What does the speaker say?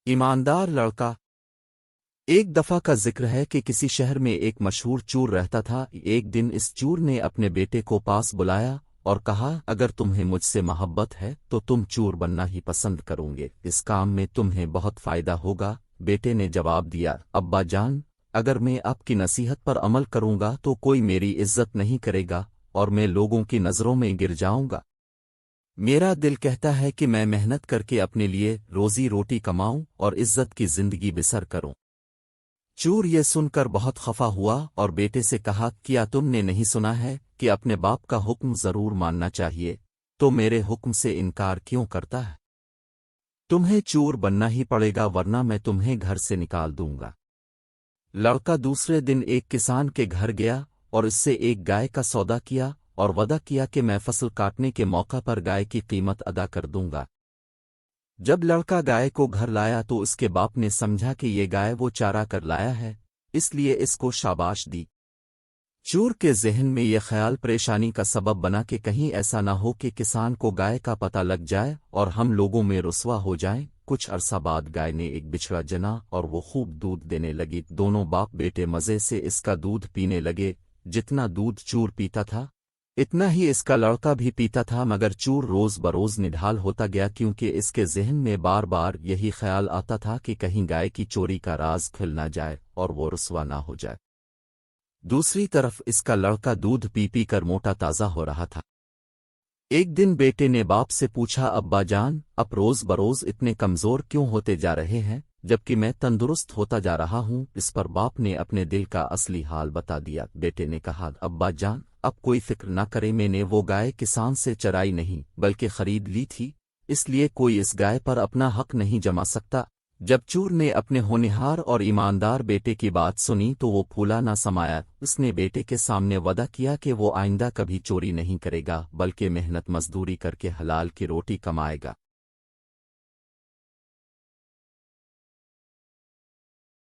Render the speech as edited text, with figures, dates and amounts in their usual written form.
ایماندار لڑکا۔ ایک دفعہ کا ذکر ہے کہ کسی شہر میں ایک مشہور چور رہتا تھا۔ ایک دن اس چور نے اپنے بیٹے کو پاس بلایا اور کہا، اگر تمہیں مجھ سے محبت ہے تو تم چور بننا ہی پسند کرو گے، اس کام میں تمہیں بہت فائدہ ہوگا۔ بیٹے نے جواب دیا، ابا جان، اگر میں آپ کی نصیحت پر عمل کروں گا تو کوئی میری عزت نہیں کرے گا اور میں لوگوں کی نظروں میں گر جاؤں گا۔ میرا دل کہتا ہے کہ میں محنت کر کے اپنے لیے روزی روٹی کماؤں اور عزت کی زندگی بسر کروں۔ چور یہ سن کر بہت خفا ہوا اور بیٹے سے کہا، کیا تم نے نہیں سنا ہے کہ اپنے باپ کا حکم ضرور ماننا چاہیے؟ تو میرے حکم سے انکار کیوں کرتا ہے؟ تمہیں چور بننا ہی پڑے گا ورنہ میں تمہیں گھر سے نکال دوں گا۔ لڑکا دوسرے دن ایک کسان کے گھر گیا اور اس سے ایک گائے کا سودا کیا اور وعدہ کیا کہ میں فصل کاٹنے کے موقع پر گائے کی قیمت ادا کر دوں گا۔ جب لڑکا گائے کو گھر لایا تو اس کے باپ نے سمجھا کہ یہ گائے وہ چارہ کر لایا ہے، اس لیے اس کو شاباش دی۔ چور کے ذہن میں یہ خیال پریشانی کا سبب بنا کہ کہیں ایسا نہ ہو کہ کسان کو گائے کا پتہ لگ جائے اور ہم لوگوں میں رسوا ہو جائیں۔ کچھ عرصہ بعد گائے نے ایک بچڑا جنا اور وہ خوب دودھ دینے لگی۔ دونوں باپ بیٹے مزے سے اس کا دودھ پینے لگے۔ جتنا دودھ چور پیتا تھا اتنا ہی اس کا لڑکا بھی پیتا تھا، مگر چور روز بروز نڈھال ہوتا گیا کیونکہ اس کے ذہن میں بار بار یہی خیال آتا تھا کہ کہیں گائے کی چوری کا راز کھل نہ جائے اور وہ رسوا نہ ہو جائے۔ دوسری طرف اس کا لڑکا دودھ پی پی کر موٹا تازہ ہو رہا تھا۔ ایک دن بیٹے نے باپ سے پوچھا، ابا جان، اب روز بروز اتنے کمزور کیوں ہوتے جا رہے ہیں جبکہ میں تندرست ہوتا جا رہا ہوں؟ اس پر باپ نے اپنے دل کا اصلی حال بتا دیا۔ بیٹے نے کہا، ابا جان، اب کوئی فکر نہ کرے، میں نے وہ گائے کسان سے چرائی نہیں بلکہ خرید لی تھی، اس لیے کوئی اس گائے پر اپنا حق نہیں جما سکتا۔ جب چور نے اپنے ہونہار اور ایماندار بیٹے کی بات سنی تو وہ پھولا نہ سمایا۔ اس نے بیٹے کے سامنے وعدہ کیا کہ وہ آئندہ کبھی چوری نہیں کرے گا بلکہ محنت مزدوری کر کے حلال کی روٹی کمائے گا۔